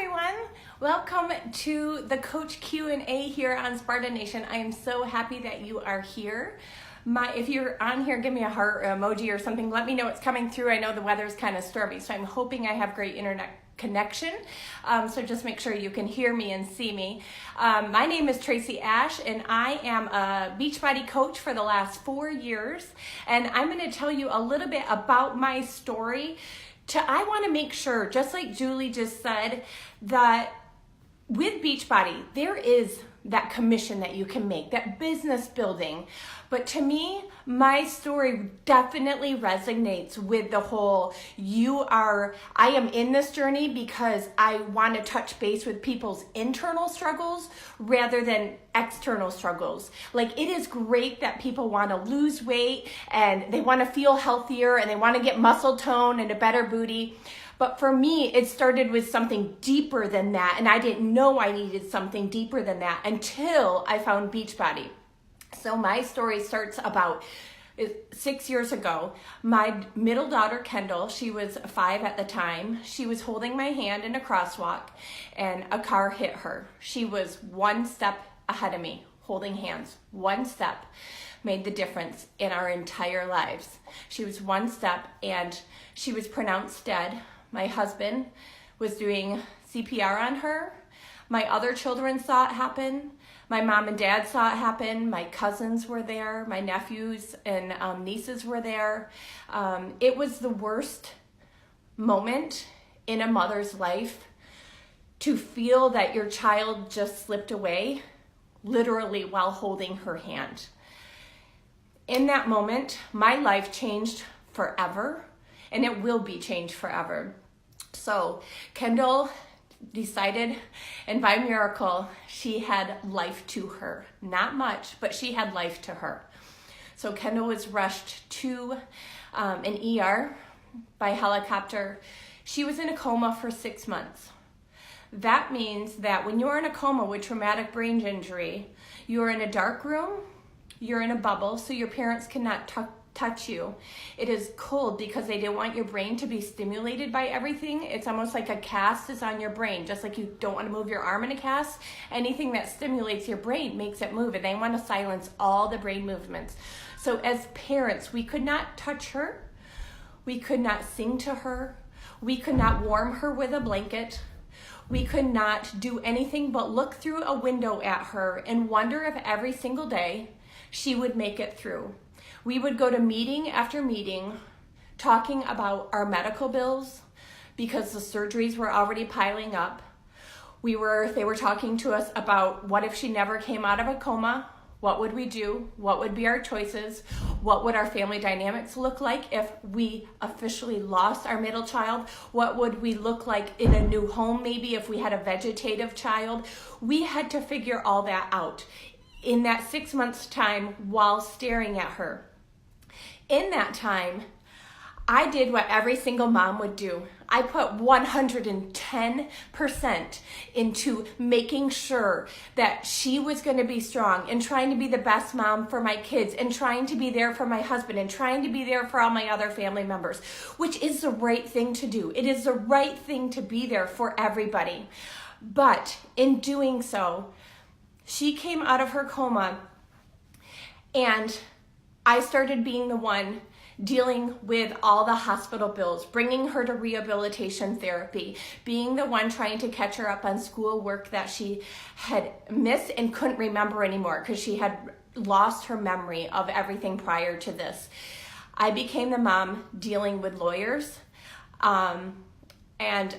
everyone. Welcome to the Coach Q&A here on Sparta Nation. I am so happy that you are here. If you're on here, give me a heart or emoji or something. Let me know it's coming through. I know the weather's kind of stormy, so I'm hoping I have great internet connection. So just make sure you can hear me and see me. My name is Tracy Ash, and I am a Beachbody coach for the last 4 years. And I'm going to tell you a little bit about my story. I want to make sure, just like Julie just said, that with Beachbody, there is that commission that you can make, that business building. But to me, my story definitely resonates with the whole, I am in this journey because I want to touch base with people's internal struggles rather than external struggles. Like, it is great that people want to lose weight and they want to feel healthier and they want to get muscle tone and a better booty. But for me, it started with something deeper than that, and I didn't know I needed something deeper than that until I found Beachbody. So my story starts about 6 years ago. My middle daughter, Kendall, she was 5 at the time. She was holding my hand in a crosswalk, and a car hit her. She was one step ahead of me, holding hands. One step made the difference in our entire lives. She was one step, and she was pronounced dead. My husband was doing CPR on her. My other children saw it happen. My mom and dad saw it happen. My cousins were there. My nephews and nieces were there. It was the worst moment in a mother's life to feel that your child just slipped away, literally while holding her hand. In that moment, my life changed forever, and it will be changed forever. So Kendall decided, and by miracle, she had life to her. Not much, but she had life to her. So Kendall was rushed to an ER by helicopter. She was in a coma for 6 months. That means that when you're in a coma with traumatic brain injury, you're in a dark room, you're in a bubble, so your parents cannot touch you. It is cold because they didn't want your brain to be stimulated by everything. It's almost like a cast is on your brain, just like you don't want to move your arm in a cast. Anything that stimulates your brain makes it move, and they want to silence all the brain movements. So as parents, we could not touch her. We could not sing to her. We could not warm her with a blanket. We could not do anything but look through a window at her and wonder if every single day she would make it through. We would go to meeting after meeting talking about our medical bills because the surgeries were already piling up. They were talking to us about what if she never came out of a coma? What would we do? What would be our choices? What would our family dynamics look like if we officially lost our middle child? What would we look like in a new home, maybe if we had a vegetative child? We had to figure all that out in that 6 months' time while staring at her. In that time, I did what every single mom would do. I put 110% into making sure that she was going to be strong and trying to be the best mom for my kids and trying to be there for my husband and trying to be there for all my other family members, which is the right thing to do. It is the right thing to be there for everybody. But in doing so, she came out of her coma, and I started being the one dealing with all the hospital bills, bringing her to rehabilitation therapy, being the one trying to catch her up on school work that she had missed and couldn't remember anymore because she had lost her memory of everything prior to this. I became the mom dealing with lawyers, and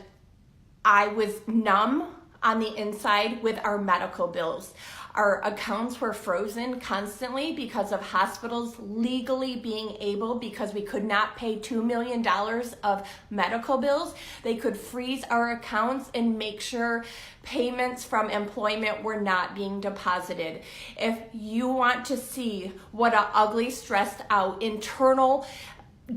I was numb on the inside with our medical bills. Our accounts were frozen constantly because of hospitals legally being able, because we could not pay $2 million of medical bills, they could freeze our accounts and make sure payments from employment were not being deposited. If you want to see what an ugly, stressed out, internal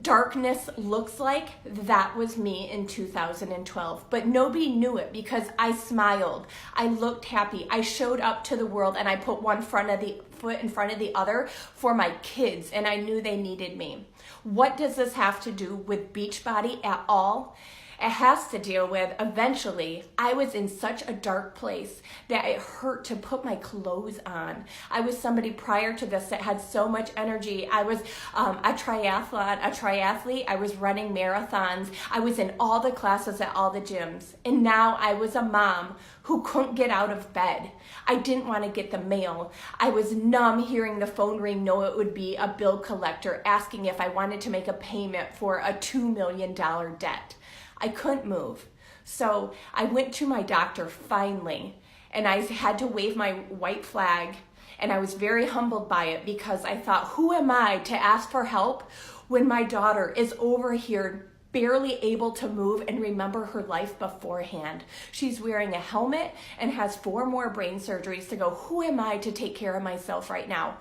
darkness looks like, that was me in 2012. But nobody knew it because I smiled, I looked happy, I showed up to the world, and I put one foot in front of the other for my kids, and I knew they needed me. What does this have to do with Beachbody at all? It has to deal with, eventually, I was in such a dark place that it hurt to put my clothes on. I was somebody prior to this that had so much energy. I was a triathlete. I was running marathons. I was in all the classes at all the gyms. And now I was a mom who couldn't get out of bed. I didn't want to get the mail. I was numb hearing the phone ring, know it would be a bill collector asking if I wanted to make a payment for a $2 million debt. I couldn't move. So I went to my doctor finally, and I had to wave my white flag, and I was very humbled by it because I thought, who am I to ask for help when my daughter is over here barely able to move and remember her life beforehand? She's wearing a helmet and has 4 more brain surgeries to go. Who am I to take care of myself right now?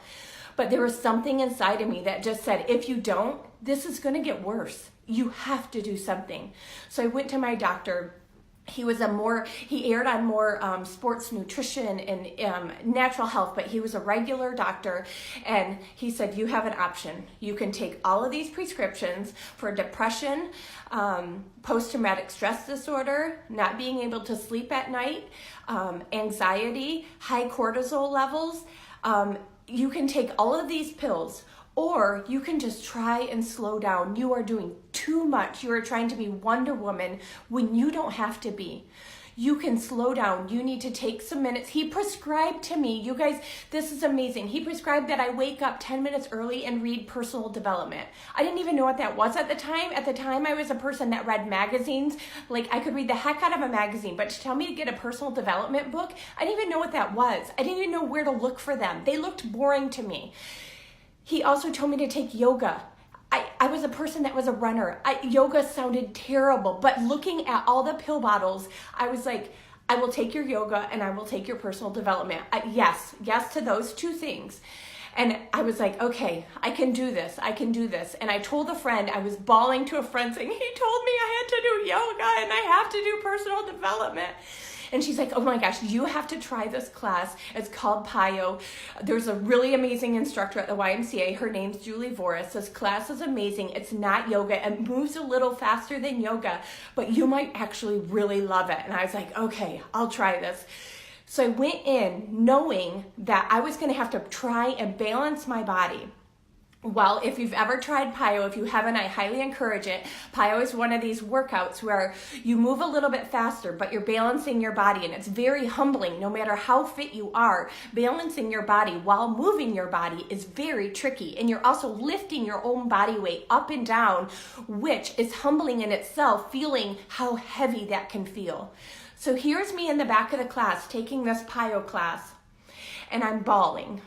But there was something inside of me that just said, if you don't, this is going to get worse. You have to do something. So I went to my doctor. He aired on more sports nutrition and natural health, but he was a regular doctor, and he said, you have an option. You can take all of these prescriptions for depression, post-traumatic stress disorder, not being able to sleep at night, anxiety, high cortisol levels. You can take all of these pills, or you can just try and slow down. You are doing too much. You are trying to be Wonder Woman when you don't have to be. You can slow down. You need to take some minutes. He prescribed to me, you guys, this is amazing. He prescribed that I wake up 10 minutes early and read personal development. I didn't even know what that was at the time. At the time, I was a person that read magazines. Like, I could read the heck out of a magazine, but to tell me to get a personal development book, I didn't even know what that was. I didn't even know where to look for them. They looked boring to me. He also told me to take yoga. I was a person that was a runner. Yoga sounded terrible, but looking at all the pill bottles, I was like, I will take your yoga and I will take your personal development. Yes to those 2 things. And I was like, okay, I can do this. And I told a friend, I was bawling to a friend saying, he told me I had to do yoga and I have to do personal development. And she's like, oh my gosh, you have to try this class. It's called PiYo. There's a really amazing instructor at the YMCA. Her name's Julie Voris. This class is amazing. It's not yoga. It moves a little faster than yoga, but you might actually really love it. And I was like, okay, I'll try this. So I went in knowing that I was going to have to try and balance my body. Well, if you've ever tried PiYo, if you haven't, I highly encourage it. PiYo is one of these workouts where you move a little bit faster, but you're balancing your body, and it's very humbling. No matter how fit you are, balancing your body while moving your body is very tricky, and you're also lifting your own body weight up and down, which is humbling in itself, feeling how heavy that can feel. So here's me in the back of the class taking this PiYo class, and I'm bawling.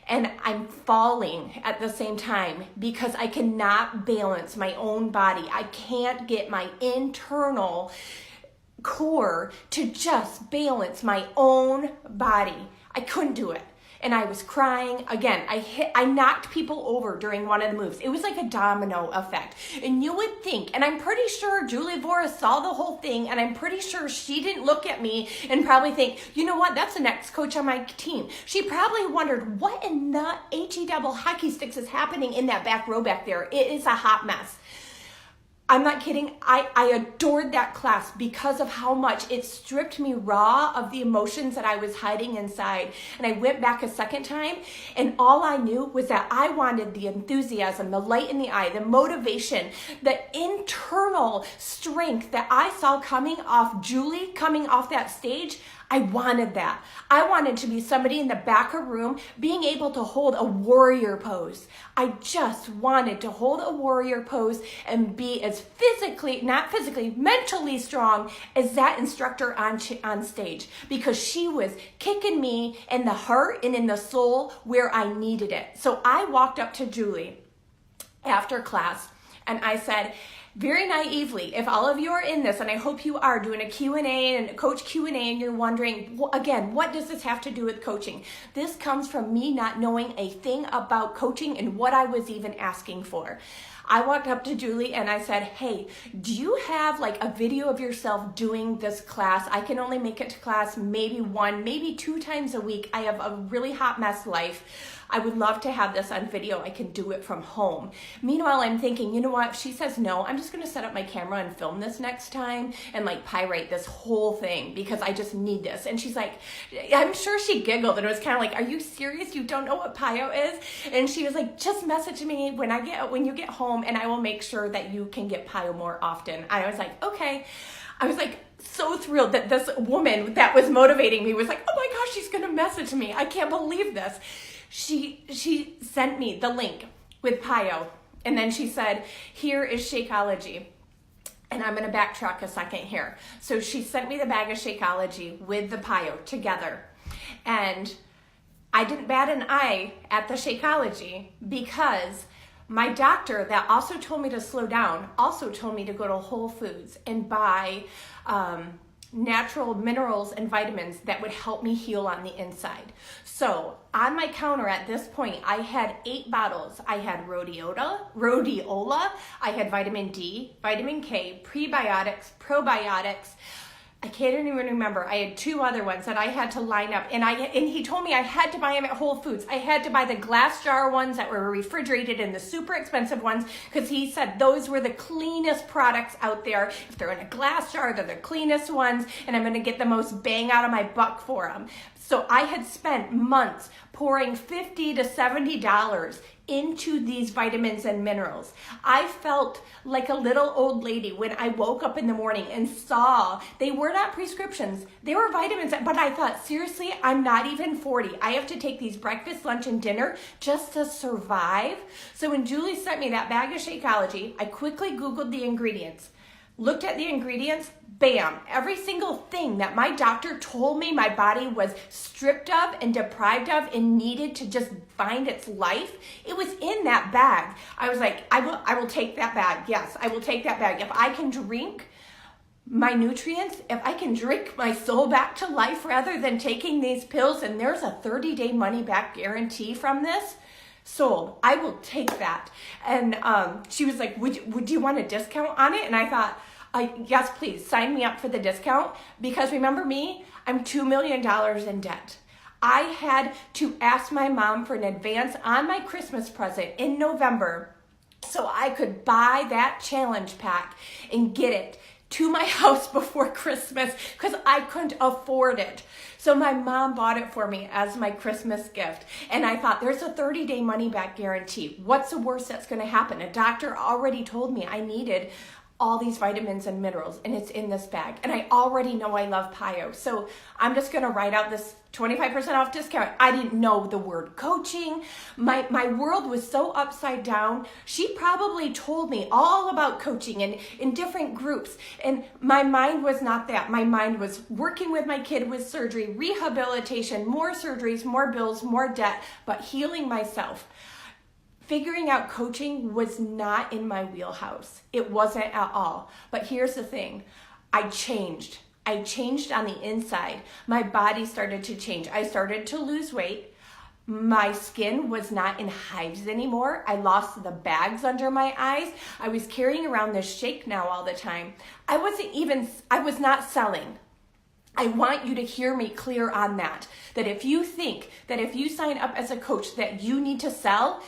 And I'm falling at the same time because I cannot balance my own body. I can't get my internal core to just balance my own body. I couldn't do it. And I was crying. Again, I knocked people over during one of the moves. It was like a domino effect. And you would think, and I'm pretty sure Julie Voris saw the whole thing, and I'm pretty sure she didn't look at me and probably think, you know what, that's the next coach on my team. She probably wondered, what in the HE double hockey sticks is happening in that back row back there? It is a hot mess. I'm not kidding. I adored that class because of how much it stripped me raw of the emotions that I was hiding inside. And I went back a second time, and all I knew was that I wanted the enthusiasm, the light in the eye, the motivation, the internal strength that I saw coming off Julie, coming off that stage. I wanted that. I wanted to be somebody in the back of room being able to hold a warrior pose. I just wanted to hold a warrior pose and be as mentally strong as that instructor on stage, because she was kicking me in the heart and in the soul where I needed it. So I walked up to Julie after class and I said, very naively, if all of you are in this, and I hope you are, doing a Q&A and a coach Q&A, and you're wondering, again, what does this have to do with coaching? This comes from me not knowing a thing about coaching and what I was even asking for. I walked up to Julie and I said, hey, do you have like a video of yourself doing this class? I can only make it to class maybe 1, maybe 2 times a week. I have a really hot mess life. I would love to have this on video. I can do it from home. Meanwhile, I'm thinking, you know what? If she says no, I'm just going to set up my camera and film this next time and like pyrite this whole thing because I just need this. And she's like, I'm sure she giggled and it was kind of like, are you serious? You don't know what PiYo is? And she was like, just message me when you get home and I will make sure that you can get PiYo more often. I was like, okay. I was like so thrilled that this woman that was motivating me was like, oh my gosh, she's going to message me. I can't believe this. She sent me the link with PiYo, and then she said, here is Shakeology. And I'm going to backtrack a second here. So she sent me the bag of Shakeology with the PiYo together. And I didn't bat an eye at the Shakeology because my doctor that also told me to slow down also told me to go to Whole Foods and buy natural minerals and vitamins that would help me heal on the inside. So on my counter at this point, I had 8 bottles. I had rhodiola, I had vitamin D, vitamin K, prebiotics, probiotics. I can't even remember. I had 2 other ones that I had to line up. And he told me I had to buy them at Whole Foods. I had to buy the glass jar ones that were refrigerated and the super expensive ones because he said those were the cleanest products out there. If they're in a glass jar, they're the cleanest ones and I'm going to get the most bang out of my buck for them. So I had spent months pouring $50 to $70 into these vitamins and minerals. I felt like a little old lady when I woke up in the morning and saw they were not prescriptions, they were vitamins, but I thought, seriously, I'm not even 40. I have to take these breakfast, lunch, and dinner just to survive. So when Julie sent me that bag of Shakeology, I quickly Googled the ingredients, looked at the ingredients, bam, every single thing that my doctor told me my body was stripped of and deprived of and needed to just find its life, it was in that bag. I was like, I will take that bag. Yes, I will take that bag. If I can drink my nutrients, if I can drink my soul back to life rather than taking these pills, and there's a 30-day money-back guarantee from this, sold. I will take that. And she was like, would you want a discount on it? And I thought, yes, please sign me up for the discount because remember me, I'm $2 million in debt. I had to ask my mom for an advance on my Christmas present in November so I could buy that challenge pack and get it to my house before Christmas because I couldn't afford it. So my mom bought it for me as my Christmas gift. And I thought, there's a 30-day money-back guarantee. What's the worst that's going to happen? A doctor already told me I needed all these vitamins and minerals, and it's in this bag. And I already know I love PiYo. So I'm just going to write out this 25% off discount. I didn't know the word coaching. My world was so upside down. She probably told me all about coaching and in different groups. And my mind was not that. My mind was working with my kid with surgery, rehabilitation, more surgeries, more bills, more debt, but healing myself. Figuring out coaching was not in my wheelhouse. It wasn't at all. But here's the thing. I changed on the inside. My body started to change. I started to lose weight. My skin was not in hives anymore. I lost the bags under my eyes. I was carrying around this shake now all the time. I was not selling. I want you to hear me clear on that. That if you think that if you sign up as a coach that you need to sell,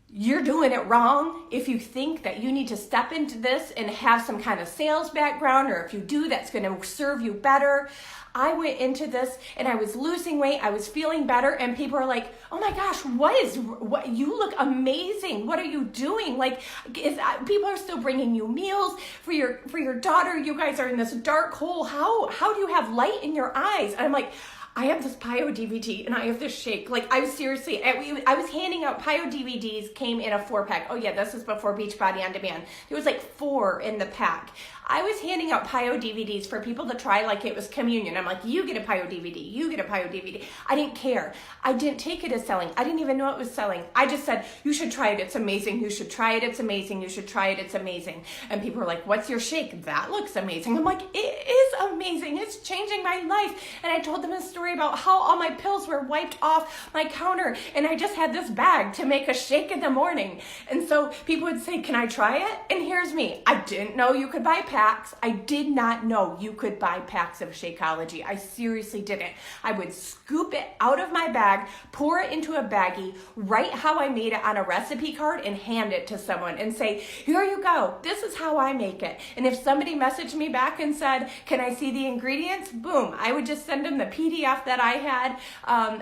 you're doing it wrong. If you think that you need to step into this and have some kind of sales background, or if you do, that's going to serve you better. I went into this and I was losing weight. I was feeling better. And people are like, oh my gosh, what you look amazing. What are you doing? Like, people are still bringing you meals for your daughter. You guys are in this dark hole. How do you have light in your eyes? And I'm like, I have this PiYo DVD and I have this shake. Like, I was seriously, I was handing out PiYo DVDs, came in a 4-pack. Oh yeah, this is before Beachbody On Demand. There was like 4 in the pack. I was handing out PiYo DVDs for people to try like it was communion. I'm like, you get a PiYo DVD, you get a PiYo DVD. I didn't care. I didn't take it as selling. I didn't even know it was selling. I just said, you should try it, it's amazing. You should try it, it's amazing. You should try it, it's amazing. And people were like, what's your shake? That looks amazing. I'm like, it is amazing. amazing. It's changing my life. And I told them a story about how all my pills were wiped off my counter, and I just had this bag to make a shake in the morning. And so people would say, can I try it? And here's me. I didn't know you could buy packs. I did not know you could buy packs of Shakeology. I seriously didn't. I would scoop it out of my bag, pour it into a baggie, write how I made it on a recipe card, and hand it to someone and say, here you go. This is how I make it. And if somebody messaged me back and said, can I see the ingredients? Boom. I would just send them the PDF that I had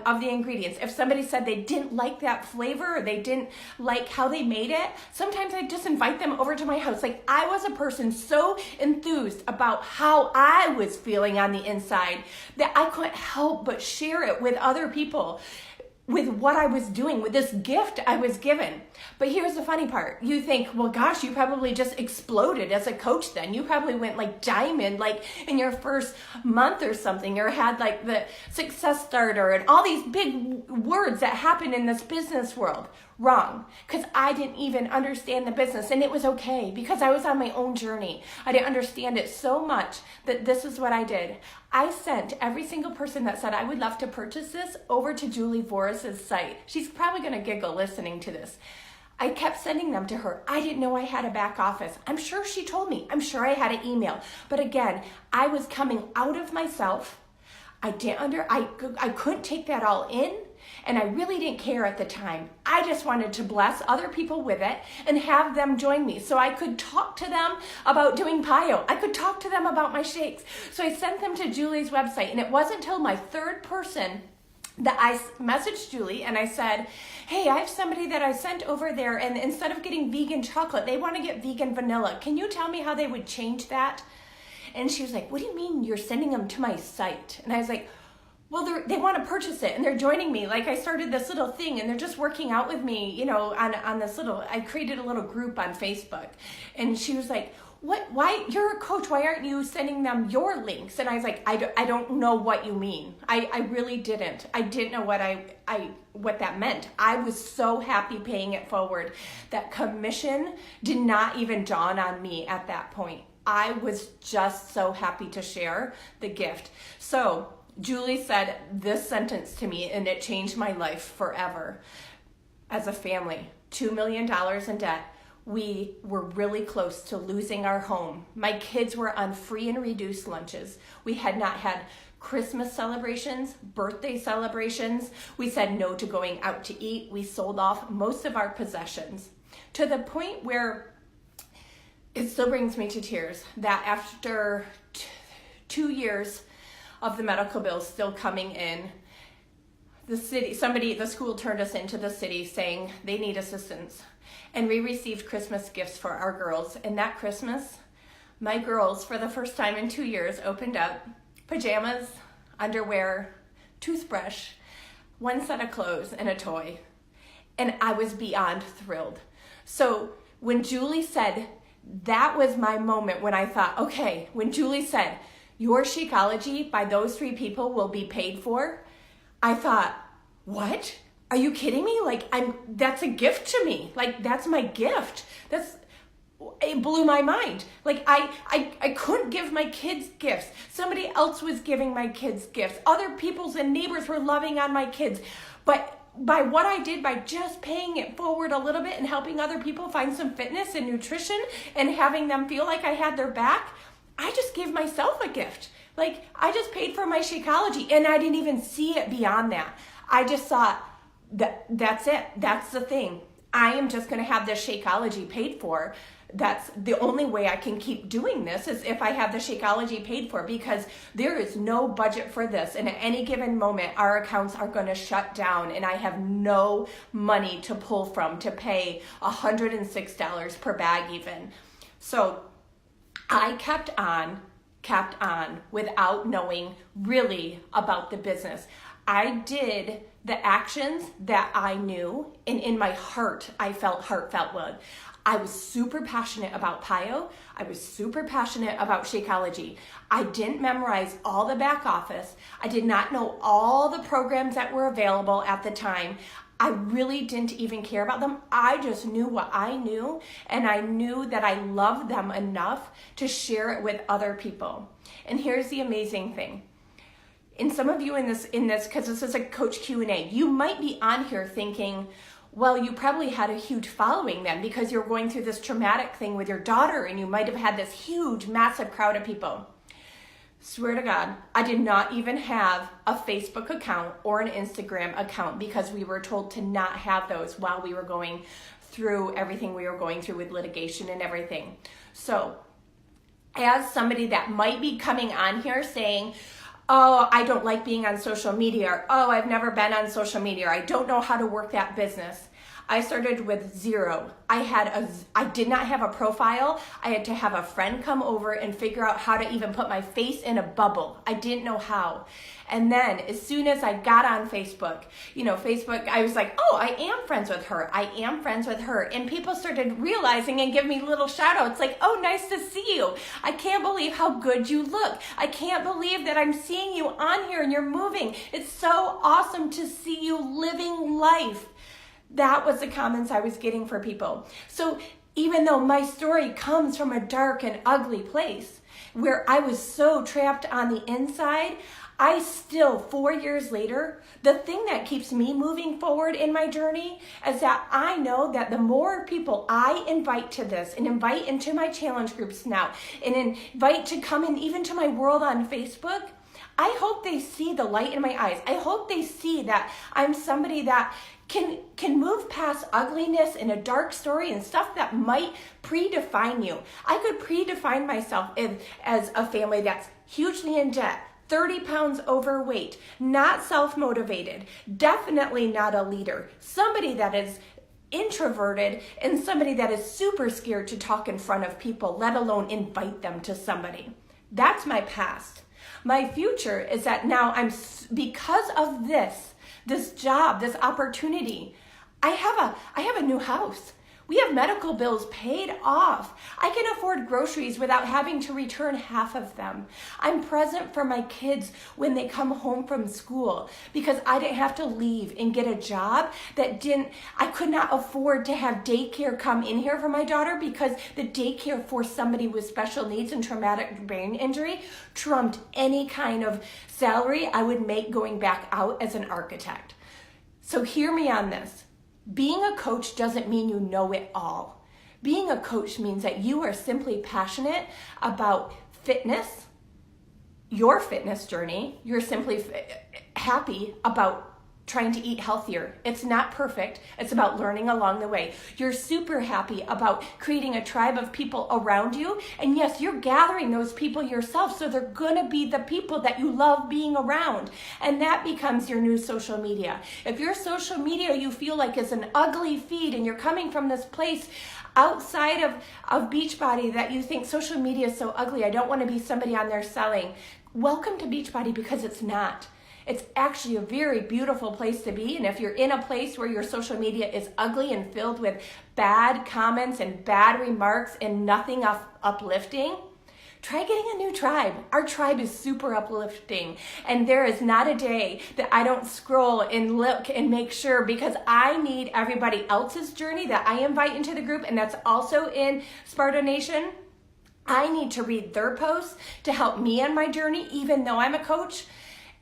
of the ingredients. If somebody said they didn't like that flavor or they didn't like how they made it, sometimes I'd just invite them over to my house. Like, I was a person so enthused about how I was feeling on the inside that I couldn't help but share it with other people, with what I was doing, with this gift I was given. But here's the funny part. You think, well, gosh, you probably just exploded as a coach then. You probably went like diamond, like in your first month or something, or had like the success starter and all these big words that happen in this business world. Wrong, because I didn't even understand the business, and it was okay because I was on my own journey. I didn't understand it so much that this is what I did. I sent every single person that said I would love to purchase this over to Julie Voris's site. She's probably going to giggle listening to this. I kept sending them to her. I didn't know I had a back office. I'm sure she told me. I'm sure I had an email. But again, I was coming out of myself. I couldn't take that all in. And I really didn't care at the time. I just wanted to bless other people with it and have them join me so I could talk to them about doing PiYo. I could talk to them about my shakes. So I sent them to Julie's website, and it wasn't until my third person that I messaged Julie and I said, hey, I have somebody that I sent over there, and instead of getting vegan chocolate, they want to get vegan vanilla. Can you tell me how they would change that? And she was like, what do you mean you're sending them to my site? And I was like, well, they want to purchase it, and they're joining me. Like, I started this little thing, and they're just working out with me, you know, on this little, I created a little group on Facebook. And she was like, why, you're a coach, why aren't you sending them your links? And I was like, I don't know what you mean. I really didn't. I didn't know what that meant. I was so happy paying it forward. That commission did not even dawn on me at that point. I was just so happy to share the gift. So Julie said this sentence to me, and it changed my life forever. As a family, $2 million in debt. We were really close to losing our home. My kids were on free and reduced lunches. We had not had Christmas celebrations, birthday celebrations. We said no to going out to eat. We sold off most of our possessions to the point where it still brings me to tears that after 2 years of the medical bills still coming in, the school turned us into the city saying they need assistance. And we received Christmas gifts for our girls. And that Christmas, my girls, for the first time in 2 years, opened up pajamas, underwear, toothbrush, one set of clothes, and a toy. And I was beyond thrilled. So when Julie said, that was my moment when I thought, okay, when Julie said, your Shakeology by those 3 people will be paid for, I thought, what? Are you kidding me? Like, that's a gift to me. Like, that's my gift. It blew my mind. Like, I couldn't give my kids gifts. Somebody else was giving my kids gifts. Other people's and neighbors were loving on my kids. But by what I did, by just paying it forward a little bit and helping other people find some fitness and nutrition and having them feel like I had their back, I just gave myself a gift. Like, I just paid for my Shakeology, and I didn't even see it beyond that. I just thought, that's it. That's the thing. I am just going to have this Shakeology paid for. That's the only way I can keep doing this, is if I have the Shakeology paid for, because there is no budget for this. And at any given moment, our accounts are going to shut down, and I have no money to pull from to pay $106 per bag even. So I kept on without knowing really about the business. I did the actions that I knew, and in my heart, I felt heartfelt good. I was super passionate about PiYo. I was super passionate about Shakeology. I didn't memorize all the back office. I did not know all the programs that were available at the time. I really didn't even care about them. I just knew what I knew, and I knew that I loved them enough to share it with other people. And here's the amazing thing. And some of you in this, because this is a Coach Q&A, you might be on here thinking, well, you probably had a huge following then because you're going through this traumatic thing with your daughter and you might have had this huge, massive crowd of people. Swear to God, I did not even have a Facebook account or an Instagram account because we were told to not have those while we were going through everything we were going through with litigation and everything. So as somebody that might be coming on here saying, oh, I don't like being on social media, or oh, I've never been on social media, or I don't know how to work that business. I started with zero. I did not have a profile. I had to have a friend come over and figure out how to even put my face in a bubble. I didn't know how. And then as soon as I got on Facebook, Facebook, I was like, oh, I am friends with her. I am friends with her. And people started realizing and giving me little shout outs like, oh, nice to see you. I can't believe how good you look. I can't believe that I'm seeing you on here and you're moving. It's so awesome to see you living life. That was the comments I was getting for people. So even though my story comes from a dark and ugly place where I was so trapped on the inside, I still, 4 years later, the thing that keeps me moving forward in my journey is that I know that the more people I invite to this and invite into my challenge groups now and invite to come in even to my world on Facebook, I hope they see the light in my eyes. I hope they see that I'm somebody that can move past ugliness and a dark story and stuff that might predefine you. I could predefine myself as a family that's hugely in debt, 30 pounds overweight, not self-motivated, definitely not a leader, somebody that is introverted, and somebody that is super scared to talk in front of people, let alone invite them to somebody. That's my past. My future is that now because of this job, this opportunity, I have a new house. We have medical bills paid off. I can afford groceries without having to return half of them. I'm present for my kids when they come home from school because I didn't have to leave and get a job I could not afford to have daycare come in here for my daughter because the daycare for somebody with special needs and traumatic brain injury trumped any kind of salary I would make going back out as an architect. So hear me on this. Being a coach doesn't mean you know it all. Being a coach means that you are simply passionate about fitness, your fitness journey. You're simply happy about trying to eat healthier. It's not perfect. It's about learning along the way. You're super happy about creating a tribe of people around you. And yes, you're gathering those people yourself. So they're going to be the people that you love being around. And that becomes your new social media. If your social media you feel like is an ugly feed and you're coming from this place outside of Beachbody that you think social media is so ugly, I don't want to be somebody on there selling. Welcome to Beachbody because it's not. It's actually a very beautiful place to be. And if you're in a place where your social media is ugly and filled with bad comments and bad remarks and nothing uplifting, try getting a new tribe. Our tribe is super uplifting. And there is not a day that I don't scroll and look and make sure because I need everybody else's journey that I invite into the group and that's also in Sparta Nation. I need to read their posts to help me on my journey, even though I'm a coach.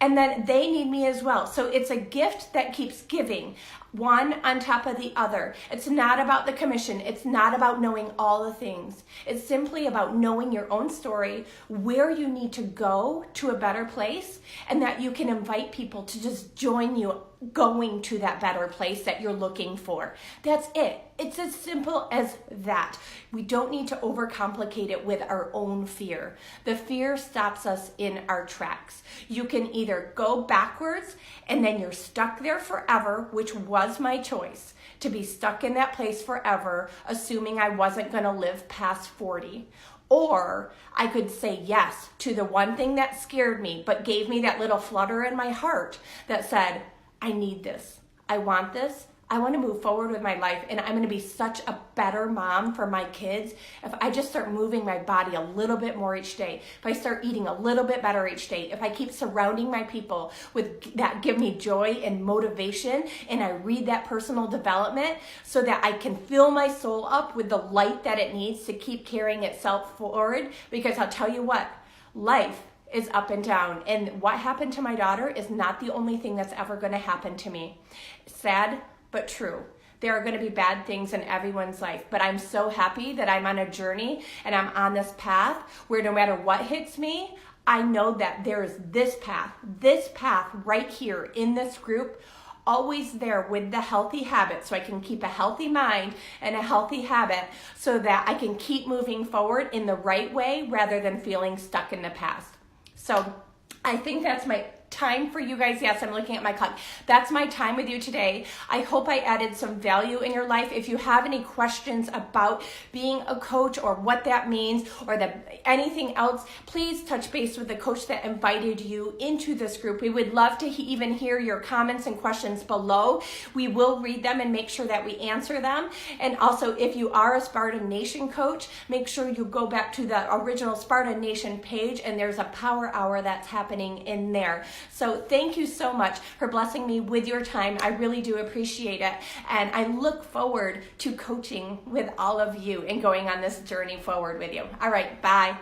And then they need me as well. So it's a gift that keeps giving, one on top of the other. It's not about the commission. It's not about knowing all the things. It's simply about knowing your own story, where you need to go to a better place, and that you can invite people to just join you going to that better place that you're looking for. That's it. It's as simple as that. We don't need to overcomplicate it with our own fear. The fear stops us in our tracks. You can either go backwards and then you're stuck there forever, which was my choice, to be stuck in that place forever, assuming I wasn't going to live past 40. Or I could say yes to the one thing that scared me, but gave me that little flutter in my heart that said, I need this. I want this. I want to move forward with my life, and I'm going to be such a better mom for my kids if I just start moving my body a little bit more each day, if I start eating a little bit better each day, if I keep surrounding my people with that give me joy and motivation, and I read that personal development so that I can fill my soul up with the light that it needs to keep carrying itself forward. Because I'll tell you what, life is up and down, and what happened to my daughter is not the only thing that's ever going to happen to me. Sad but true. There are going to be bad things in everyone's life, but I'm so happy that I'm on a journey and I'm on this path where no matter what hits me, I know that there is this path right here in this group, always there with the healthy habit, so I can keep a healthy mind and a healthy habit so that I can keep moving forward in the right way rather than feeling stuck in the past. So I think that's my time for you guys. Yes, I'm looking at my clock. That's my time with you today. I hope I added some value in your life. If you have any questions about being a coach or what that means or anything else, please touch base with the coach that invited you into this group. We would love to even hear your comments and questions below. We will read them and make sure that we answer them. And also, if you are a Spartan Nation coach, make sure you go back to the original Spartan Nation page, and there's a power hour that's happening in there. So thank you so much for blessing me with your time. I really do appreciate it. And I look forward to coaching with all of you and going on this journey forward with you. All right, bye.